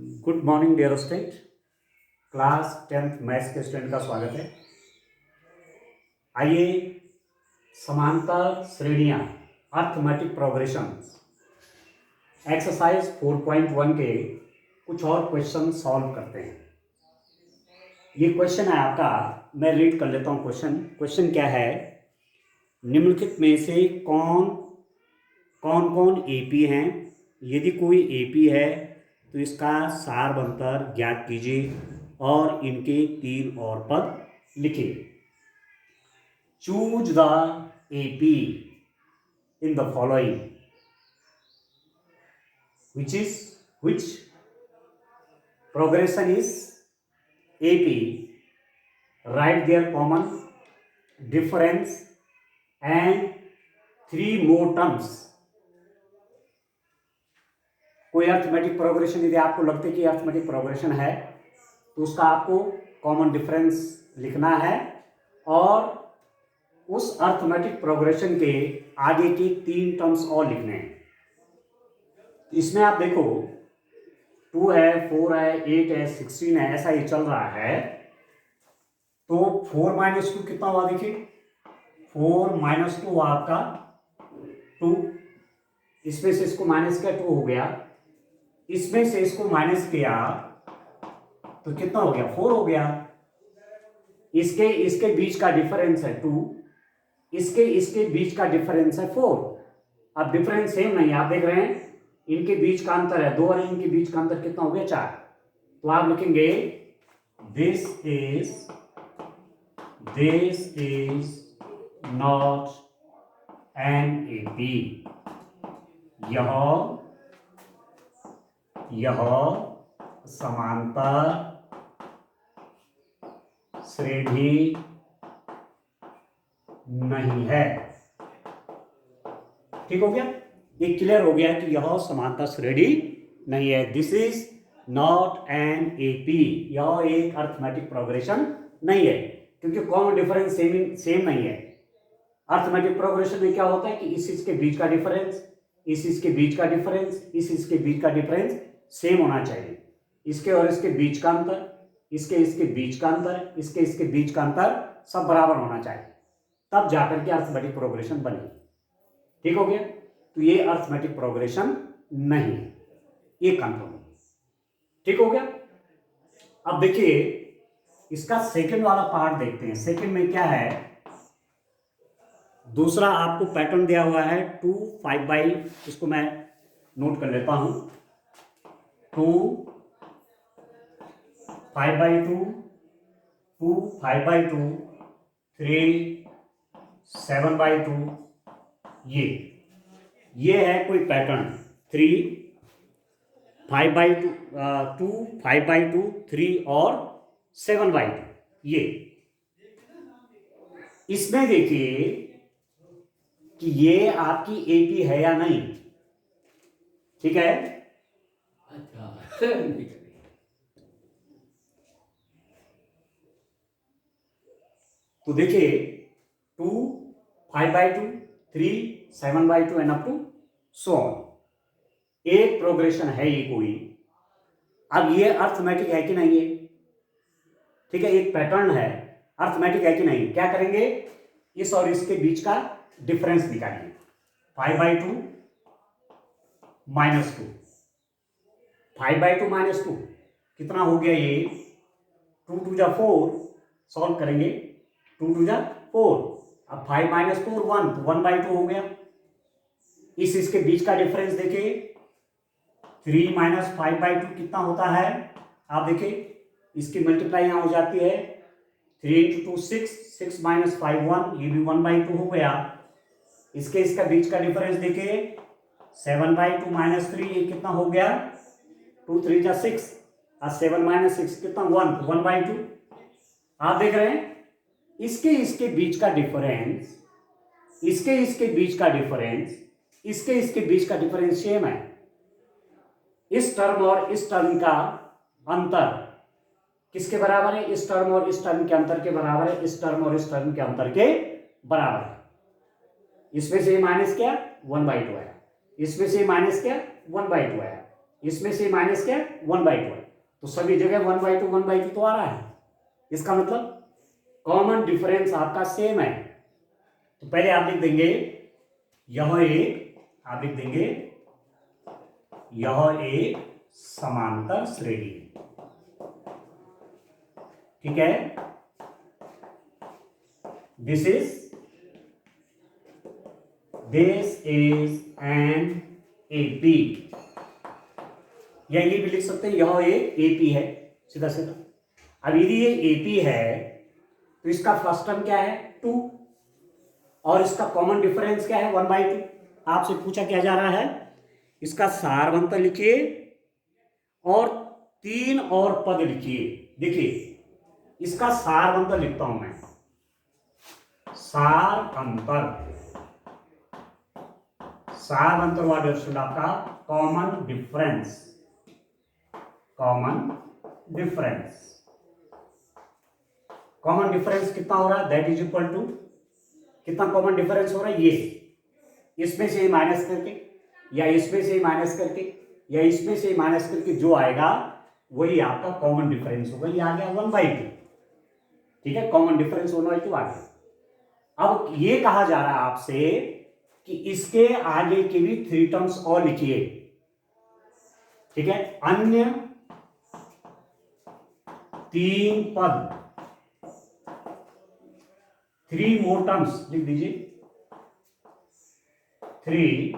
Good morning dear student. Class 10th maths के student का स्वागत है। आइए समांतर श्रेणियां अर्थमेटिक प्रोग्रेशन एक्सरसाइज 4.1 के कुछ और क्वेश्चन सॉल्व करते हैं। ये क्वेश्चन है आपका, मैं रीड कर लेता हूँ। क्वेश्चन क्या है? निम्नलिखित में से कौन कौन एपी हैं? यदि कोई एपी है तो इसका सार अंतर ज्ञात कीजिए और इनके 3 और पद लिखिए। Choose the AP in the following which progression is AP. Write their common difference and 3 more terms. कोई अर्थमेटिक प्रोग्रेशन यदि आपको लगता है कि अर्थमेटिक प्रोग्रेशन है तो उसका आपको कॉमन डिफरेंस लिखना है और उस अर्थमेटिक प्रोग्रेशन के आगे के 3 टर्म्स और लिखने हैं। इसमें आप देखो 2 है, 4 है, 8 है, 16 है, ऐसा ये चल रहा है। तो 4 - 2 कितना हुआ? देखिए 4 - 2 आपका 2, इसमें से इसको माइनस किया 2 हो गया, इसमें से इसको माइनस किया तो कितना हो गया? 4 हो गया। इसके बीच का डिफरेंस है 2, इसके बीच का डिफरेंस है 4। अब डिफरेंस सेम नहीं है, आप देख रहे हैं इनके बीच का अंतर है 2 और इनके बीच का अंतर कितना हो गया? 4। तो आप लिखेंगे this is not an AP. यह समांतर श्रेणी नहीं है। ठीक हो गया? ये क्लियर हो गया कि यह समांतर श्रेणी नहीं है। This is not an AP. यह एक अर्थमेटिक प्रोग्रेशन नहीं है क्योंकि कॉमन डिफरेंस सेम नहीं है। अर्थमेटिक प्रोग्रेशन में क्या होता है कि इस के बीच का डिफरेंस, इसके बीच का डिफरेंस, इसके बीच का डिफरेंस सेम होना चाहिए। इसके और इसके बीच का अंतर, इसके बीच का अंतर, इसके बीच का अंतर सब बराबर होना चाहिए, तब जाकर के अर्थमेटिक प्रोग्रेशन बनेगी। ठीक हो गया? तो ये अर्थमेटिक प्रोग्रेशन नहीं है, ये कंफर्म। ठीक हो गया? अब देखिए इसका सेकंड वाला पार्ट देखते हैं। सेकंड में क्या है? दूसरा आपको पैटर्न दिया हुआ है 2 5/, इसको मैं नोट कर लेता हूं। 2 5/2, 2 5/2, 3 7/2। ये है कोई पैटर्न 3 5/2, 2 5/2, 3 और 7/2। ये इसमें देखिए कि ये आपकी एपी है या नहीं। ठीक है? अच्छा तो देखिए 2 5/2, 3 7/2 and up to so on. एक प्रोग्रेशन है ये कोई। अब ये अर्थमेटिक है कि नहीं है? ठीक है, एक पैटर्न है, अर्थमेटिक है कि नहीं? क्या करेंगे? इस और इसके बीच का डिफरेंस निकालिए। 5/2 -2, 5/2 -2 कितना हो गया? ये 2 2 जा 4, सॉल्व करेंगे 2 2 जा 4। अब 5 - 4 1, तो 1/2 हो गया। इसके बीच का डिफरेंस देखिए 3 - 5/2 कितना होता है? आप देखिए इसकी मल्टीप्लाई यहां हो जाती है 3 × 2 6, 6 - 5 1, ये भी 1/2 हो गया। इसका बीच का डिफरेंस देखिए 7/2 -3, ये कितना हो गया? 2 3 जा 6 और 7 - 6 कितना? 1, 1/2। आप देख रहे हैं इसके बीच का डिफरेंस, इसके बीच का डिफरेंस, इसके बीच का डिफरेंस सेम है। इस टर्म और इस टर्म का अंतर किसके बराबर है? इस टर्म और इस टर्म के अंतर के बराबर है। इस टर्म और इस टर्म के अंतर के बराबर है। इसमें से माइनस क्या? 1/2 है। इसमें से माइनस क्या? 1/2 है। इसमें से माइनस क्या है 1/2 है, तो सभी जगह 1/2 तो आ रहा है। इसका मतलब कॉमन डिफरेंस आपका सेम है। तो पहले आप लिख देंगे यह एक समांतर श्रेणी है, ठीक है। दिस इज एन एपी, या ये भी लिख सकते हैं यह एक एपी है, सीधा सीधा। अब यदि ये एपी है तो इसका फर्स्ट टर्म क्या है 2, और इसका कॉमन डिफरेंस क्या है 1/2। आपसे पूछा क्या जा रहा है, इसका सारवंतर लिखिए और 3 और पद लिखिए। देखिए इसका सारवंतर लिखता हूं मैं, सारवंतर वाट स्टूडेंट आपका कॉमन डिफरेंस कितना हो रहा है, दैट इज इक्वल टू कितना कॉमन डिफरेंस हो रहा है, ये इसमें से माइनस करके या इसमें से माइनस करके या इसमें से माइनस करके जो आएगा वही आपका कॉमन डिफरेंस होगा। ये आ गया 1/2, ठीक है, कॉमन डिफरेंस 1/2 आ गया। अब ये कहा जा रहा है आपसे कि इसके आगे के भी 3 टर्म्स और लिखिए, ठीक है, अन्य 3 पद, 3 मोर टर्म्स लिख दीजिए, 3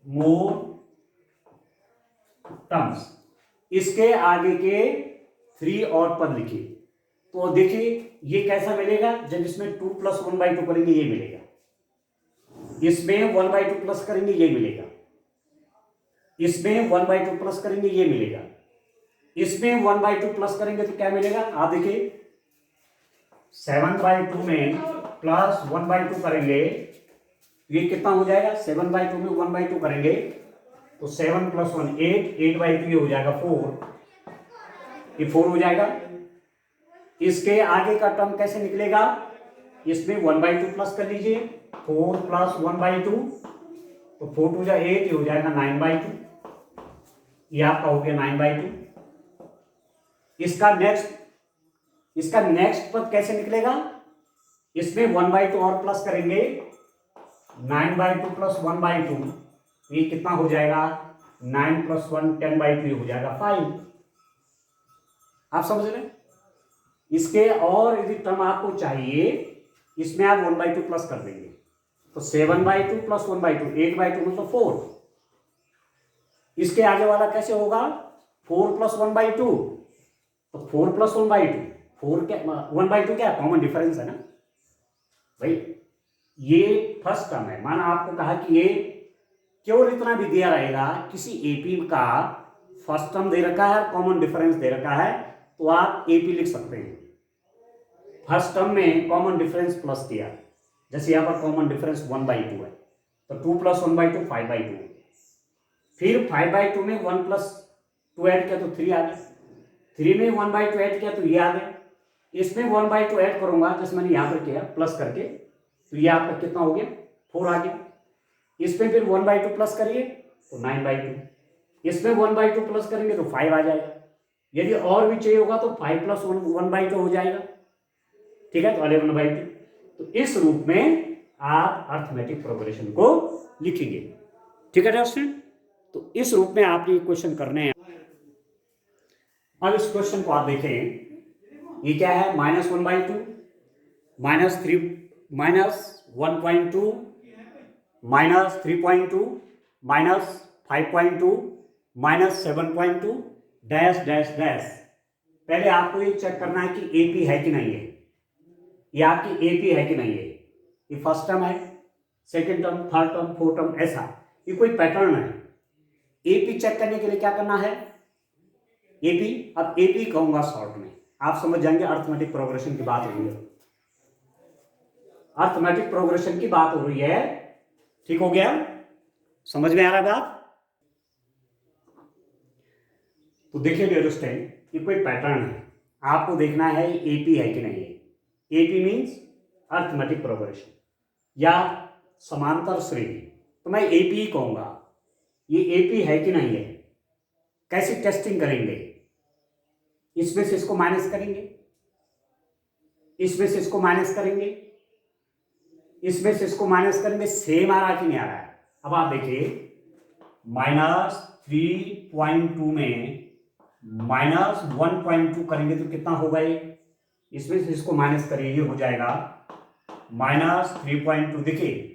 मोर टर्म्स, इसके आगे के 3 और पद लिखिए। तो देखिए ये कैसा मिलेगा, जब इसमें 2 + 1/2 करेंगे ये मिलेगा, इसमें 1/2 प्लस करेंगे ये मिलेगा, इसमें 1/2 प्लस करेंगे ये मिलेगा, इसमें 1/2 प्लस करेंगे तो क्या मिलेगा, आप देखिए 7/2 में प्लस 1/2 करेंगे ये कितना हो जाएगा, 7/2 में 1/2 करेंगे तो 7 + 1 8, 8/2 ये हो जाएगा 4, ये 4 हो जाएगा। इसके आगे का टर्म कैसे निकलेगा, इसमें 1/2 प्लस कर लीजिए, 4 + 1/2 तो 4 × 2 = 8, ये हो जाएगा 9/2, ये आपका हो गया 9/2। इसका नेक्स्ट पद कैसे निकलेगा, इसमें 1/2 और प्लस करेंगे, 9/2 + 1/2 ये कितना हो जाएगा, 9 + 1 10/2 हो जाएगा 5। आप समझ रहे हैं। इसके और यदि टर्म आपको चाहिए इसमें आप 1/2 प्लस कर देंगे तो 7/2 + 1/2 8/2 मतलब 4। इसके आगे वाला कैसे होगा, 4 + 1/2 तो 4 + 1/2 4 क्या 1/2 क्या कॉमन डिफरेंस है ना भाई। ये फर्स्ट टर्म है, माना आपको कहा कि ये केवल इतना भी दिया रहेगा, किसी एपी का फर्स्ट टर्म दे रखा है, कॉमन डिफरेंस दे रखा है, तो आप एपी लिख सकते हैं। फर्स्ट टर्म में कॉमन डिफरेंस प्लस किया, जैसे यहां पर कॉमन डिफरेंस 1/2 है तो 2 + 1/2 5/2, फिर 5/2 में 1 + 2 ऐड किया तो 3 आ गया, 3 में 1/2 ऐड किया तो ये आ गया, इसमें 1/2 ऐड करूंगा जैसे मैंने यहां पर किया प्लस करके, तो ये आपका कितना हो गया 4 आ गया। इसमें फिर 1/2 प्लस करिए तो 9/2, इसमें 1/2 प्लस करेंगे तो 5 आ जाएगा। यदि और भी चाहिए होगा तो 5 + 1/2 हो जाएगा, ठीक है, तो 11/2। तो इस रूप में आप अर्थमेटिक प्रोग्रेशन को लिखेंगे, ठीक है दोस्तों। तो इस रूप में आपने क्वेश्चन करने हैं। अब इस क्वेश्चन को आप देखें, ये क्या है, -1/2 -3 -1.2 -3.2 -5.2 -7.2 डैश डैश डैश। पहले आपको ये चेक करना है कि एपी है कि नहीं है, ये आपकी एपी है कि नहीं है। ये फर्स्ट टर्म है, second term, third term, fourth term, ऐसा ये कोई पैटर्न है। एपी चेक करने के लिए क्या करना है, एपी, अब एपी कहूंगा शॉर्ट में, आप समझ जाएंगे अर्थमेटिक प्रोग्रेशन की बात हो रही है, अर्थमेटिक प्रोग्रेशन की बात हो रही है, ठीक हो गया, समझ में आ रहा है बात। तो देखिए डियर स्टूडेंट, ये कोई पैटर्न है, आपको देखना है एपी है कि नहीं है। एपी मीन्स अर्थमेटिक प्रोग्रेशन या समांतर श्रेणी, तो मैं एपी ही कहूंगा, ये एपी है कि नहीं है। कैसी टेस्टिंग करेंगे, इसमें से इसको माइनस करेंगे, इसमें से इसको माइनस करेंगे, इसमें से इसको माइनस करेंगे, सेम आ रहा कि नहीं आ रहा है। अब आप देखिए -3.2 में -1.2 करेंगे तो कितना होगा ये, इसमें से इसको माइनस करिए, ये हो जाएगा -3.2। देखिए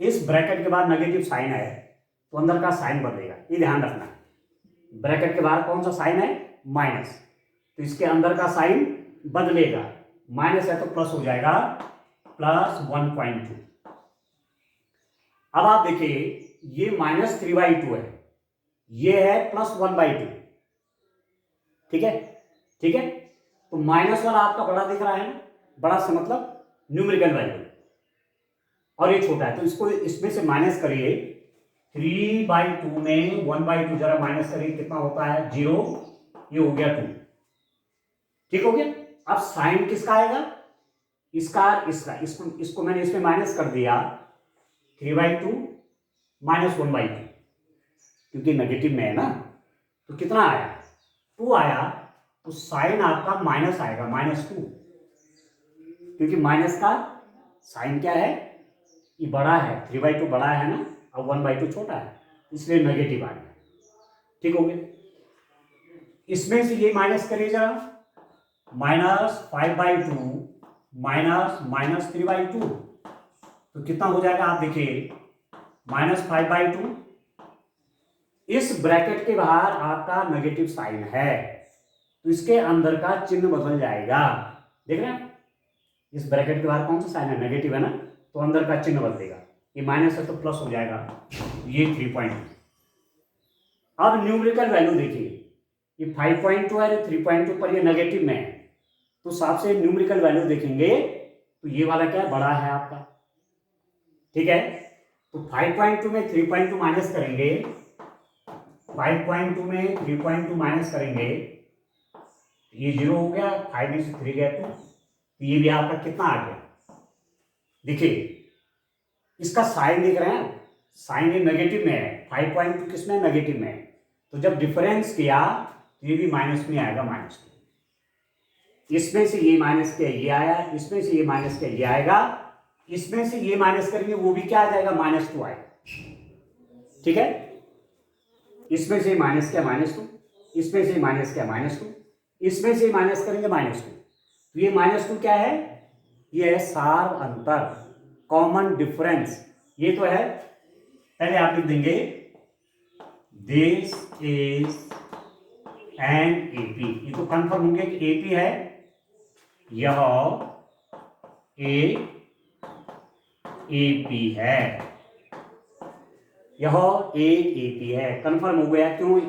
इस ब्रैकेट के बाद नेगेटिव साइन है तो अंदर का साइन बदलेगा, ये ध्यान रखना। ब्रैकेट के बाहर कौन सा साइन है, माइनस, तो इसके अंदर का साइन बदलेगा, माइनस है तो प्लस हो जाएगा, +1.2। अब आप देखिए ये -3/2 है, ये है +1/2, ठीक है, ठीक है। तो माइनस वाला आपका बड़ा दिख रहा है ना, बड़ा से मतलब न्यूमेरिकल वैल्यू, और ये छोटा है तो इसको इसमें से माइनस करिए। 3/2 में 1/2 जरा माइनस करिए, कितना होता है 0, ये हो गया 2, ठीक हो गया। अब साइन किसका आएगा, इसका, इसका, इसको मैंने इसमें माइनस कर दिया, 3/2 -1/2, क्योंकि नेगेटिव में है ना, तो कितना आया 2 आया, तो साइन आपका माइनस आएगा, -2, क्योंकि माइनस का साइन क्या है, ये बड़ा है, 3/2 बड़ा है ना, और 1/2 छोटा है, इसलिए नेगेटिव आ गया, ठीक हो गया। इसमें से ये माइनस करिए जरा, -5/2 -3/2, तो कितना हो जाएगा आप देखिए, -5/2, इस ब्रैकेट के बाहर आपका नेगेटिव साइन है तो इसके अंदर का चिन्ह बदल जाएगा, देख रहे हैं, इस ब्रैकेट के बाहर कौन सा साइन है, नेगेटिव है ना, तो अंदर का चिन्ह बदलेगा, ये माइनस है तो प्लस हो जाएगा, ये 3.2। अब न्यूमेरिकल वैल्यू देखिए, ये 5.2 है, 3.2 पर ये नेगेटिव में है, तो हिसाब से न्यूमेरिकल वैल्यू देखेंगे तो ये वाला क्या है, बड़ा है आपका, ठीक है। तो 5.2 में 3.2 माइनस करेंगे, 5.2 में 3.2 माइनस करेंगे, ये 0 हो गया, 5 में से 3 गया 2, तो ये भी आपका कितना आ गया, देखिए इसका साइन देख रहे हैं, साइन ये नेगेटिव में है, 5.2 किसमें नेगेटिव में है, तो जब डिफरेंस किया तो ये भी माइनस में आएगा, -2, इसमें से ये माइनस किया ये आया, इसमें से ये माइनस किया ये आएगा, इसमें से ये माइनस करेंगे वो भी क्या आ जाएगा, -2 आएगा, ठीक है। इसमें से माइनस किया -2, इसमें से माइनस किया -2, इसमें से माइनस करेंगे -2, तो ये -2 क्या है, ये है सार अंतर, कॉमन डिफरेंस, ये तो है। पहले आप लिख देंगे दिस इज एन एपी, ये तो कंफर्म होंगे कि एपी है, यह एपी है, यह एक एपी है, कंफर्म हो गया। क्यों,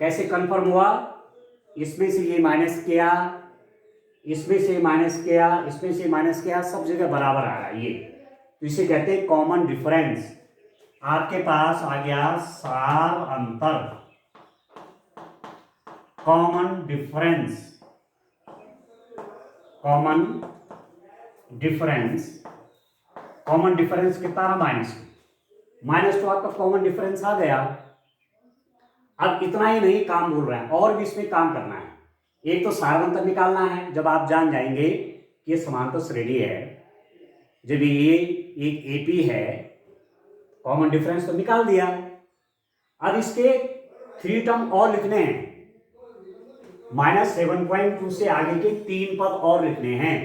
कैसे कंफर्म हुआ, इसमें से ये माइनस किया, इसमें से माइनस किया, इसमें से माइनस किया, सब जगह बराबर आ रहा है ये, तो इसे कहते हैं कॉमन डिफरेंस। आपके पास आ गया सार अंतर, common difference, common difference, common difference कितना रहा, -2 आपका कॉमन डिफरेंस आ गया। अब इतना ही नहीं काम बोल रहे हैं, और भी इसमें काम करना है। एक तो सार अंतर निकालना है, जब आप जान जाएंगे कि ये समांतर श्रेणी है, जब ये एक एपी है, कॉमन डिफरेंस तो निकाल दिया। अब इसके 3 टर्म और लिखने हैं, -7.2 से आगे के 3 पद और लिखने हैं,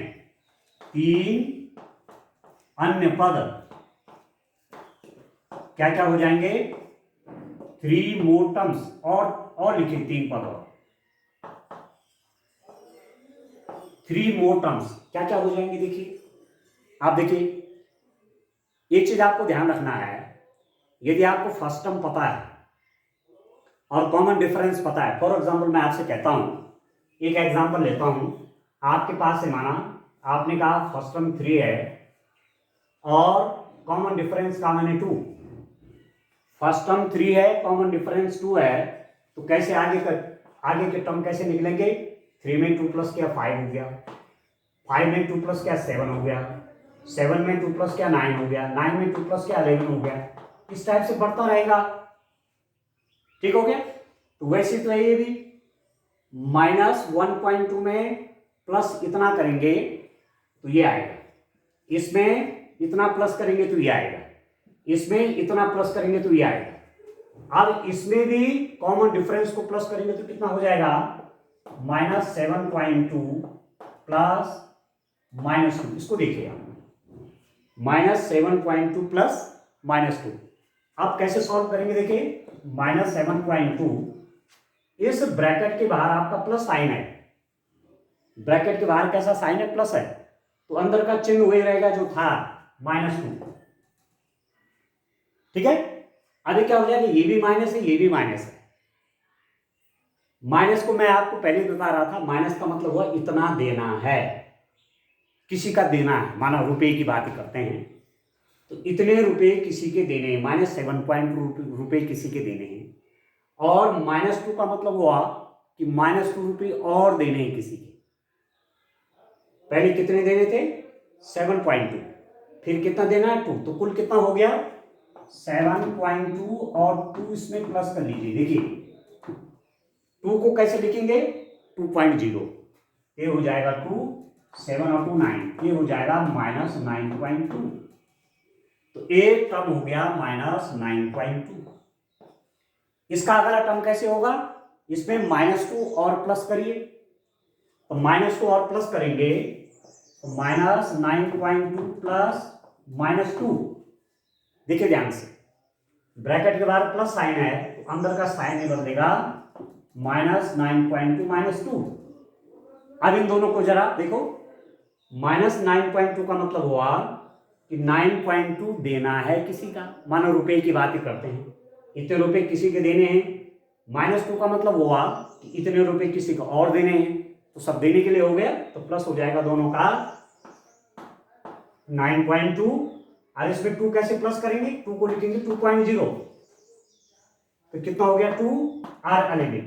3 अन्य पद क्या क्या हो जाएंगे, 3 मोर टर्म्स, और लिखिए 3 पद और, 3 मोर टर्म्स क्या क्या हो जाएंगे, देखिए आप देखिए, एक चीज आपको ध्यान रखना है, यदि आपको फर्स्ट टर्म पता है और कॉमन डिफरेंस पता है, फॉर एग्जांपल मैं आपसे कहता हूं, एक एग्जांपल लेता हूं, आपके पास है, माना आपने कहा फर्स्ट टर्म 3 है और कॉमन डिफरेंस का मैंने 2, फर्स्ट टर्म 3 है, कॉमन डिफरेंस 2 है, तो कैसे आगे के टर्म कैसे निकलेंगे, 3 में 2 प्लस किया 5 हो गया, 5 में 2 प्लस किया 7 हो गया, 7 में 2 प्लस किया 9 हो गया, 9 में 2 प्लस किया 11 हो गया, इस टाइप से बढ़ता रहेगा, ठीक हो गया। तो वैसे तो है ये भी -1.2 में प्लस इतना करेंगे तो ये आएगा, इसमें इतना प्लस करेंगे तो ये आएगा, इसमें इतना प्लस करेंगे तो ये आएगा। अब इसमें भी कॉमन डिफरेंस को प्लस करेंगे तो कितना हो जाएगा, -7.2 प्लस -2। इसको देखिए आप, -7.2 प्लस -2। अब कैसे सॉल्व करेंगे देखिए, -7.2 इस ब्रैकेट के बाहर आपका प्लस साइन है, ब्रैकेट के बाहर कैसा साइन है, प्लस है, तो अंदर का चिन्ह वही रहेगा जो था -2। ठीक है, अभी क्या हो जाएगा, ये भी माइनस है, ये भी माइनस है। माइनस को मैं आपको पहले ही बता रहा था, माइनस का मतलब हुआ इतना देना है, किसी का देना है, माना रुपए की बात करते हैं तो इतने रुपए किसी के देने हैं, -7.2 रुपए किसी के देने हैं। और -2 का मतलब हुआ कि -2 रुपये और देने हैं किसी के। पहले कितने देने थे, 7.2, फिर कितना देना है 2, तो कुल कितना हो गया 7.2 और 2 इसमें प्लस कर लीजिए। देखिए 2 को कैसे लिखेंगे, 2.0, ये हो जाएगा 2, 7 और 2 9, ये हो जाएगा -9.2, तो एक टर्म हो गया -9.2। इसका अगला टर्म कैसे होगा, इसमें -2 और प्लस करिए, तो -2 और प्लस करेंगे तो -9.2 प्लस -2। देखिए ध्यान से, ब्रैकेट के बाहर प्लस साइन है तो अंदर का साइन नहीं बदलेगा, -9.2 -2। अब इन दोनों को जरा देखो, -9.2 का मतलब हुआ कि 9.2 देना है किसी का, मानो रुपए की बात करते हैं, इतने रुपए किसी के देने हैं। -2 का मतलब हुआ कि इतने रुपए किसी को और देने हैं, तो सब देने के लिए हो गया, तो प्लस हो जाएगा दोनों का 9.2। और इसमें 2 कैसे प्लस करेंगे, 2 को लिखेंगे 2.0, तो कितना हो गया 2 और 11।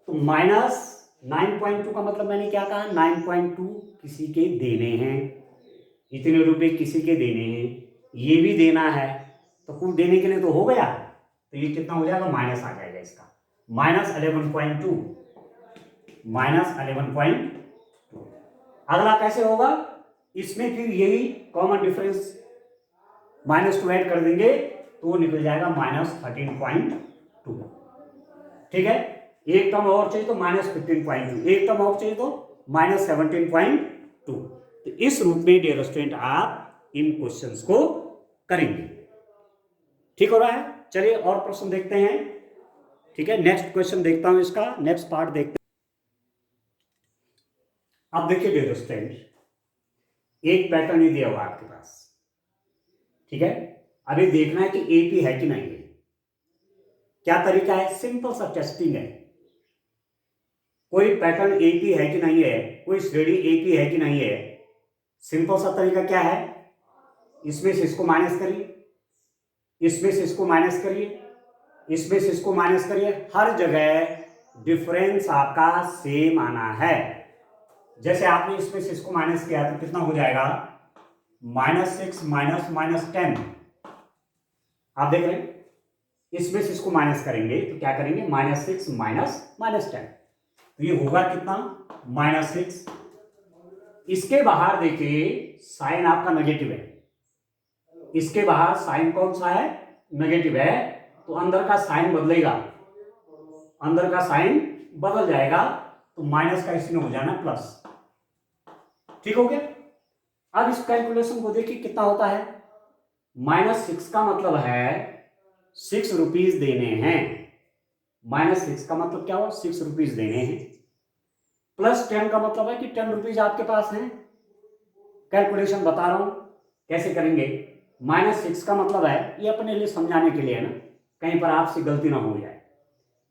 तो -9.2 का मतलब मैंने क्या कहा, 9.2 किसी के देने हैं, इतने रुपए किसी के देने हैं, ये भी देना है, तो कुल देने के लिए तो हो गया, तो ये कितना हो जाएगा, माइनस आ जाएगा इसका, -11.2, -11.2। अगला कैसे होगा, इसमें फिर यही कॉमन डिफरेंस -2 ऐड कर देंगे तो वो निकल जाएगा -13.2। ठीक है, एक टर्म और चाहिए तो -15.2, एक टर्म और चाहिए तो -17.2। तो इस रूप में डियर स्टूडेंट आप इन क्वेश्चंस को करेंगे। ठीक हो रहा है, चलिए और प्रश्न देखते हैं। ठीक है, नेक्स्ट क्वेश्चन देखता हूं, इसका नेक्स्ट पार्ट देखते हैं। अब देखिए डियर स्टूडेंट, एक पैटर्न ही दिया हुआ आपके पास, ठीक है, अभी देखना है कि एपी है कि नहीं है। क्या तरीका है, सिंपल सा टेस्टिंग है, कोई पैटर्न एपी है कि नहीं है, कोई श्रेणी एपी है कि नहीं है। सिंपल सा तरीका क्या है, इसमें से इसको माइनस करिए, इसमें से इसको माइनस करिए, इसमें से इसको माइनस करिए, हर जगह डिफरेंस आपका सेम आना है। जैसे आपने इसमें से इसको माइनस किया तो कितना हो जाएगा, -6 -10। आप देख रहे हैं, इसमें से इसको माइनस करेंगे तो क्या करेंगे, -6 -10, तो ये होगा कितना, -6। इसके बाहर देखिए साइन आपका नेगेटिव है, इसके बाहर साइन कौन सा है, नेगेटिव है, तो अंदर का साइन बदलेगा, अंदर का साइन बदल जाएगा, तो माइनस का इसमें हो जाना प्लस। ठीक हो गया। अब इस कैलकुलेशन को देखिए कितना होता है, -6 का मतलब है 6 रुपीज देने हैं, -6 का मतलब क्या हुआ, 6 रुपीज देने हैं, +10 का मतलब है कि 10 रुपीज आपके पास हैं। कैलकुलेशन बता रहा हूं कैसे करेंगे, -6 का मतलब है, ये अपने लिए समझाने के लिए है ना, कहीं पर आपसे गलती ना हो जाए।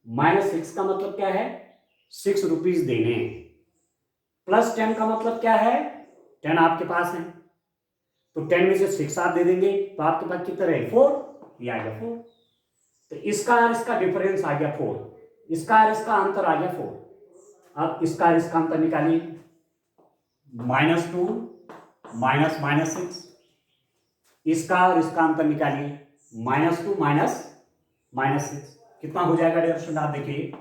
-6 का मतलब क्या है, 6 रुपीज देने हैं, +10 का मतलब क्या है, 10 आपके पास है, तो 10 में से 6 आप दे देंगे तो आपके पास कितना रहेगा, 4, ये आ गया 4। तो इसका और इसका डिफरेंस आ गया 4, इसका और इसका अंतर आ गया 4। अब इसका और इसका अंतर निकालिए, -2 -6, इसका और इसका अंतर निकालिए, -2 -6, कितना हो जाएगा डियर स्टूडेंट, आप देखिए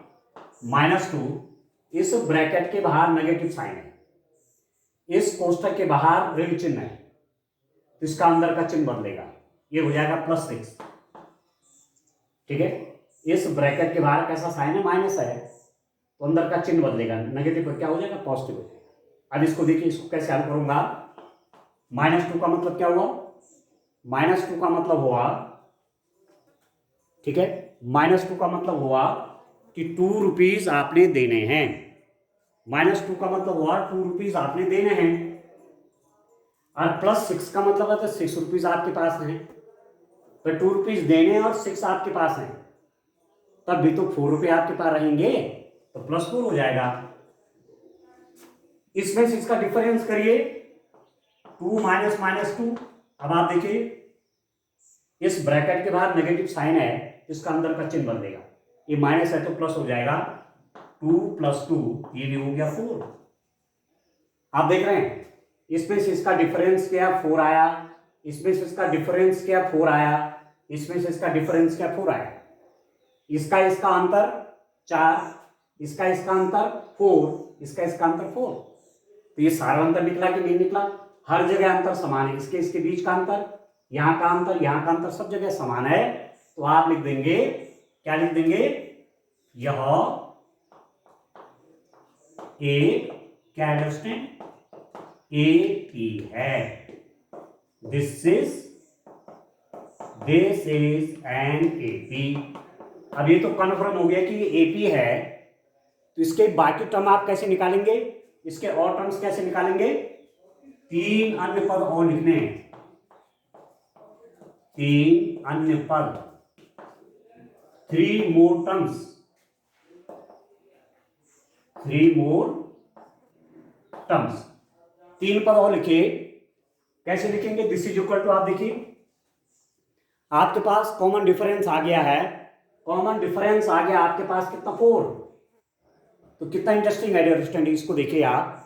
-2, इस ब्रैकेट के बाहर नेगेटिव साइन है, इस कोष्ठक के बाहर ऋण चिन्ह है, तो इसका अंदर का चिन्ह बदलेगा, ये हो जाएगा +6। ठीक है, इस ब्रैकेट के बाहर कैसा साइन है, माइनस है, तो अंदर का चिन्ह बदलेगा, नेगेटिव पर क्या हो जाएगा, पॉजिटिव हो जाएगा। अब इसको देखिए, इसको कैसे हल करूंगा। -2 का मतलब क्या हुआ, -2 का मतलब हुआ, ठीक है, -2 का मतलब हुआ कि 2 रुपीज आपने देने हैं। -2 का मतलब हुआ 2 रुपीज आपने देने हैं, और +6 का मतलब है तो 6 रुपीज आपके पास हैं। तो 2 रुपीज देने और 6 आपके पास हैं, तब भी तो 4 रुपये आपके पास रहेंगे, तो +4 हो जाएगा। इसमें से इसका डिफरेंस करिए, 2 माइनस -2। अब आप देखिए, इस ब्रैकेट के बाहर नेगेटिव साइन है, इसका अंदर का चिन्ह बदलेगा, ये माइनस है तो प्लस हो जाएगा, 2 + 2, ये भी हो गया 4। आप देख रहे हैं, इसमें से इसका डिफरेंस क्या, 4 आया, इसमें से इसका डिफरेंस क्या, 4 आया, इसमें से इसका डिफरेंस क्या, 4 आया, इसका अंतर 4, इसका अंतर 4, इसका अंतर 4। तो ये सारा अंतर निकला कि नहीं निकला, हर जगह अंतर समान है, इसके बीच का अंतर, यहां का अंतर, यहां का अंतर, सब जगह समान है। तो आप लिख देंगे, क्या लिख देंगे, यह एक क्या है स्टूडेंट, एपी है, दिस इज एन एपी। अब ये तो कन्फर्म हो गया कि ये एपी है, तो इसके बाकी टर्म आप कैसे निकालेंगे, इसके और टर्म्स कैसे निकालेंगे, 3 अन्य पद और लिखने हैं, 3 अन्य पद, 3 more terms, 3 more terms, 3 पद और लिखिए। कैसे लिखेंगे, दिस इज इक्वल टू, आप देखिए आपके पास कॉमन डिफरेंस आ गया है, कॉमन डिफरेंस आ गया आपके पास कितना, 4। तो कितना इंटरेस्टिंग है डियर स्टूडेंट, इसको देखिए आप,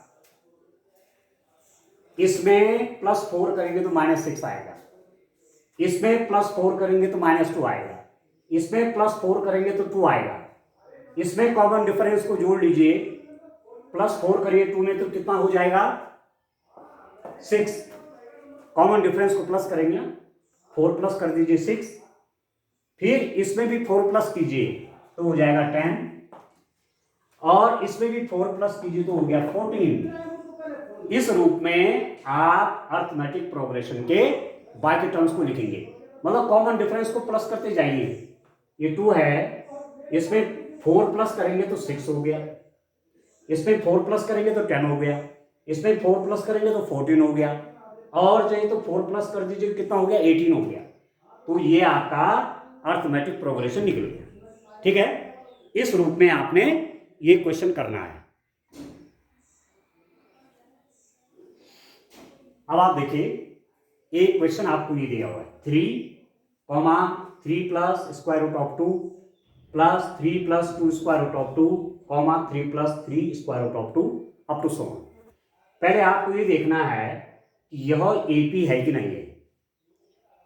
इसमें +4 करेंगे तो -6 आएगा, इसमें +4 करेंगे तो -2 आएगा, इसमें +4 करेंगे तो 2 आएगा, इसमें कॉमन डिफरेंस को जोड़ लीजिए, +4 करिए 2 में तो कितना हो जाएगा, 6, कॉमन डिफरेंस को प्लस करेंगे, 4 प्लस कर दीजिए 6, फिर इसमें भी 4 प्लस कीजिए तो हो जाएगा 10, और इसमें भी 4 प्लस कीजिए तो हो गया 14। इस रूप में आप अर्थमेटिक प्रोग्रेशन के बाकी टर्म्स को लिखेंगे, मतलब कॉमन डिफरेंस को प्लस करते जाइए। ये 2 है, इसमें 4 प्लस करेंगे तो 6 हो गया, इसमें 4 प्लस करेंगे तो 10 हो गया, इसमें 4 प्लस करेंगे तो 14 हो गया, और चाहिए तो 4 प्लस कर दीजिए, कितना हो गया, 18 हो गया। तो ये आपका अर्थमेटिक प्रोग्रेशन निकल गया। ठीक है, इस रूप में आपने ये क्वेश्चन करना है। अब आप देखिए, एक क्वेश्चन आपको ये दिया हुआ है, 3 plus square root of 2 plus 3 plus 2 square root of 2 3 plus 3 square root of 2 up to 7। पहले आपको ये देखना है कि यह एपी है कि नहीं है,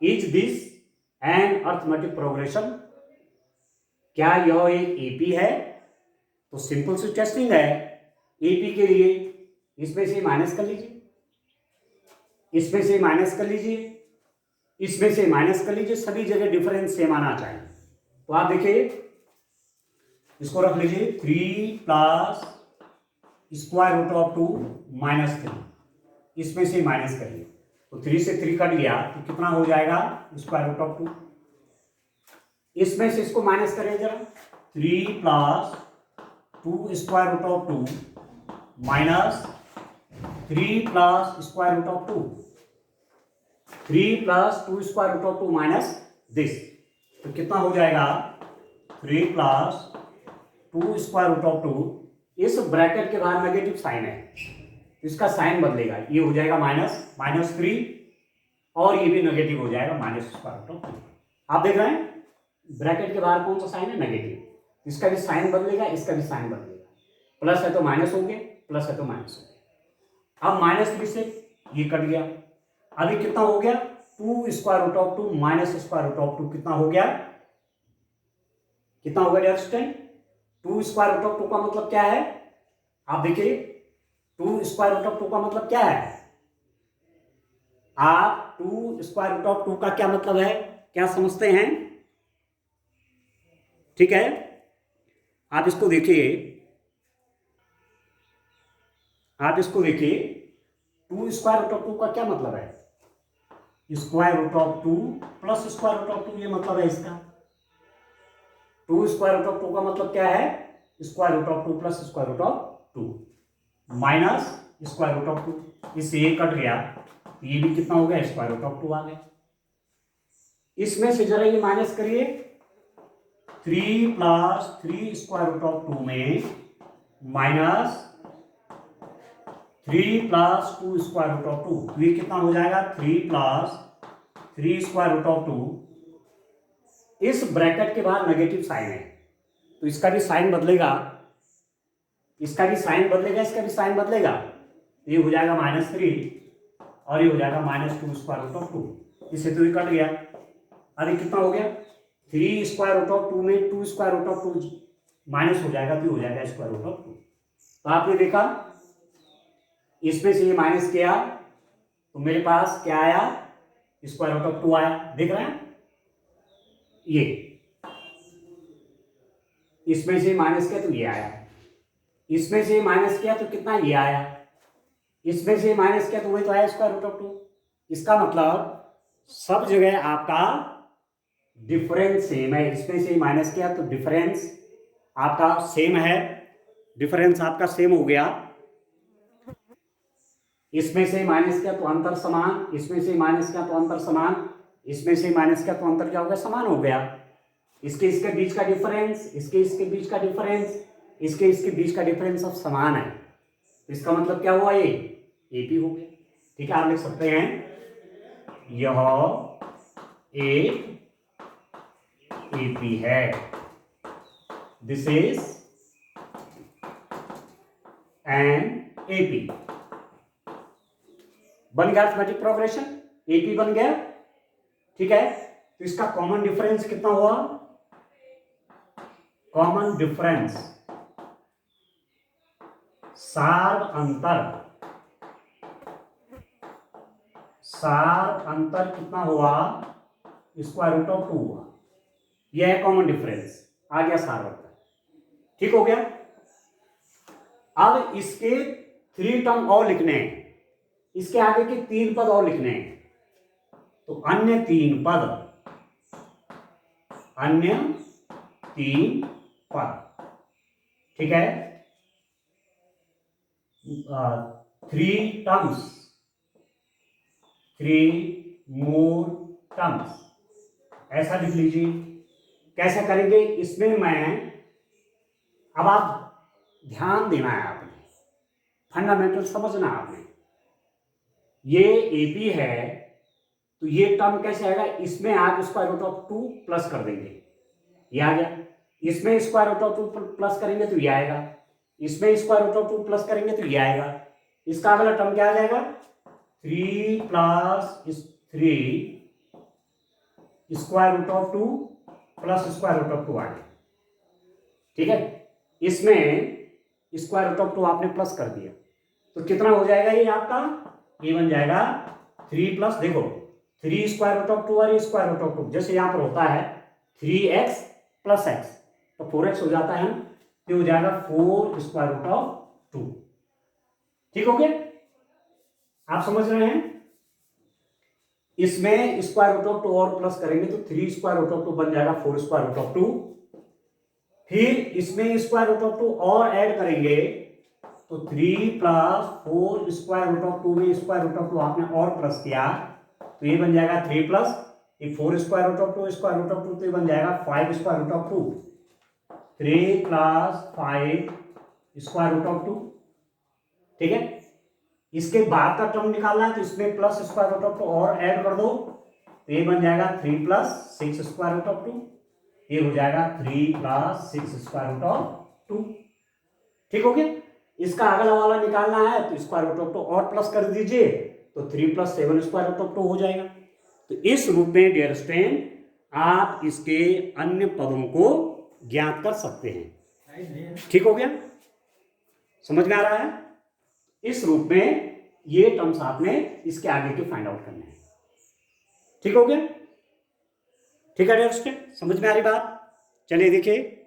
is this an arithmetic progression, क्या यह एक एपी है, तो सिंपल सी टेस्टिंग है। एपी के लिए इसमें से माइनस कर लीजिए, इसमें से माइनस कर लीजिए, इसमें से माइनस कर लीजिए, सभी जगह डिफरेंस सेम आना चाहिए। तो आप देखिए, इसको रख लीजिए 3 प्लस स्क्वायर रूट ऑफ 2 -3, इसमें से माइनस करिए तो 3 से 3 कट गया तो कितना हो जाएगा, स्क्वायर रूट ऑफ 2। इसमें से इसको माइनस करें जरा, 3 plus 2 square root of 2 minus 3 plus square root of 2, 3 plus 2 square root of 2 minus this, तो कितना हो जाएगा, 3 प्लस 2 स्क्वायर रूट ऑफ 2, इस ब्रैकेट के बाहर नेगेटिव साइन है, इसका साइन बदलेगा, ये हो जाएगा -3, और ये भी नेगेटिव हो जाएगा, -स्क्वायर रूट ऑफ 2। आप देख रहे हैं, ब्रैकेट के बाहर कौन सा साइन है, नेगेटिव, इसका भी साइन बदलेगा, इसका भी साइन बदलेगा, प्लस है तो माइनस हो गया, प्लस है तो माइनस हो गया। अब -3 से ये कट गया, अभी कितना हो गया, 2 square root of 2 minus square root of 2 कितना हो गया, कितना होगा dear student? 2 square root of 2 का मतलब क्या है? आप देखिए 2 स्क्वायर रूट ऑफ 2 का मतलब क्या है? आप 2 स्क्वायर रूट ऑफ 2 का क्या मतलब है, क्या समझते हैं? ठीक है, आप इसको देखिए, आप इसको देखिए 2 स्क्वायर रूट ऑफ 2 का क्या मतलब है? Square root of 2 plus square root of 2, ये मतलब है इसका। 2 स्क्वायर रूट ऑफ 2 का मतलब क्या है? Square root of 2 plus square root of 2 minus square root of 2, इससे ये कट गया, ये भी कितना हो गया? स्क्वायर रूट ऑफ 2 आ गया। इसमें से जरा ये माइनस करिए, 3 प्लस 3 स्क्वायर रूट ऑफ 2 में minus 3 plus 2 square root of 2, तो ये कितना हो जाएगा? 3 प्लस 3 स्क्वायर रूट ऑफ 2। इस ब्रैकेट के बाद नेगेटिव साइन है तो इसका भी साइन बदलेगा, इसका भी साइन बदलेगा, इसका भी साइन बदलेगा, ये हो जाएगा -3 और ये हो जाएगा -2 स्क्वायर रूट ऑफ 2, इससे तो ये कट गया। अरे कितना हो गया? 3 स्क्वायर रूट ऑफ 2 में 2 स्क्वायर रूट ऑफ 2 माइनस हो जाएगा तो हो जाएगा स्क्वायर रूट ऑफ 2। तो आपने देखा इसमें से ये माइनस किया तो मेरे पास क्या आया? स्क्वायर रूट ऑफ 2 आया। देख रहे हैं, ये इसमें से माइनस किया तो ये आया, इसमें से माइनस किया तो कितना? ये आया, इसमें से माइनस किया तो वही तो आया स्क्वायर रूट ऑफ 2। इसका मतलब सब जगह आपका डिफरेंस सेम है। इसमें से माइनस किया तो डिफरेंस आपका सेम है, डिफरेंस आपका सेम हो गया। इसमें से माइनस किया तो अंतर समान, इसमें से माइनस किया तो अंतर समान, इसमें से माइनस किया तो अंतर क्या हो गया? समान हो गया। इसके इसके बीच का डिफरेंस, इसके इसके बीच का डिफरेंस, इसके इसके बीच का डिफरेंस सब समान है, तो इसका मतलब क्या हुआ? ये एपी हो गया। ठीक है, आप लिख सकते हैं यह एक एपी है, दिस इज एन एपी। बन गया अरिथमेटिक प्रोग्रेशन, एपी बन गया। ठीक है, तो इसका कॉमन डिफरेंस कितना हुआ? कॉमन डिफरेंस सार अंतर, सार अंतर कितना हुआ? स्क्वायर रूट ऑफ 2 हुआ। यह है कॉमन डिफरेंस, आ गया सार अंतर। ठीक हो गया। अब इसके 3 टर्म और लिखने हैं, इसके आगे के 3 पद और लिखने हैं, तो अन्य 3 पद, अन्य 3 पद। ठीक है, 3 टर्म्स, 3 मोर टर्म्स, ऐसा लिख लीजिए। कैसे करेंगे इसमें? मैं अब आप ध्यान देना है, आपने फंडामेंटल समझना है आपने। ये एपी है तो ये टर्म कैसे आएगा? इसमें आप स्क्वायर रूट ऑफ 2 प्लस कर देंगे, ये आ गया। इसमें स्क्वायर रूट ऑफ 2 प्लस करेंगे तो ये आएगा, इसमें स्क्वायर रूट ऑफ 2 प्लस करेंगे तो ये आएगा। इसका अगला टर्म क्या आ जाएगा? 3 plus 3 square root of 2 plus square root of 2 आ गया। ठीक है, इसमें स्क्वायर रूट ऑफ 2 आपने प्लस कर दिया तो कितना हो जाएगा? ये आपका ये बन जाएगा 3 प्लस, देखो 3 स्क्वायर रूट ऑफ 2 और स्क्वायर रूट ऑफ 2, जैसे यहां पर होता है 3x प्लस x तो 4x हो जाता है, तो हो जाएगा 4 स्क्वायर रूट ऑफ 2। ठीक हो गया, आप समझ रहे हैं? इसमें स्क्वायर रूट ऑफ 2 और प्लस करेंगे तो 3 स्क्वायर रूट ऑफ 2 बन जाएगा 4 स्क्वायर रूट ऑफ 2। फिर इसमें स्क्वायर रूट ऑफ 2 और ऐड करेंगे तो 3 प्लस 4 स्क्वायर रूट ऑफ 2 में स्क्वायर रूट ऑफ 2 आपने और प्लस किया तो ये बन जाएगा 3 plus 4 square root of 2 square root of 2, तो ये बन जाएगा 5 square root of 2। 3 plus 5 square root of 2। ठीक है, इसके बाद का टर्म निकालना है तो इसमें प्लस स्क्वायर रूट ऑफ 2 और ऐड कर दो तो ये बन जाएगा 3 प्लस 6 स्क्वायर रूट ऑफ 2, ये हो जाएगा 3 प्लस 6 स्क्वायर रूट ऑफ 2। ठीक हो गया। इसका अगला वाला निकालना है तो स्क्वायर रूट ऑफ 2 और प्लस कर दीजिए तो 3 प्लस 7 स्क्वायर रूट ऑफ 2 हो जाएगा। तो इस रूप में डियर स्टूडेंट आप इसके अन्य पदों को ज्ञात कर सकते हैं। ठीक हो गया, समझ में आ रहा है? इस रूप में ये टर्म्स आपने इसके आगे के फाइंड आउट करने हैं। ठीक हो गया? ठीक है, समझ में आ रही बात? चलिए देखिए,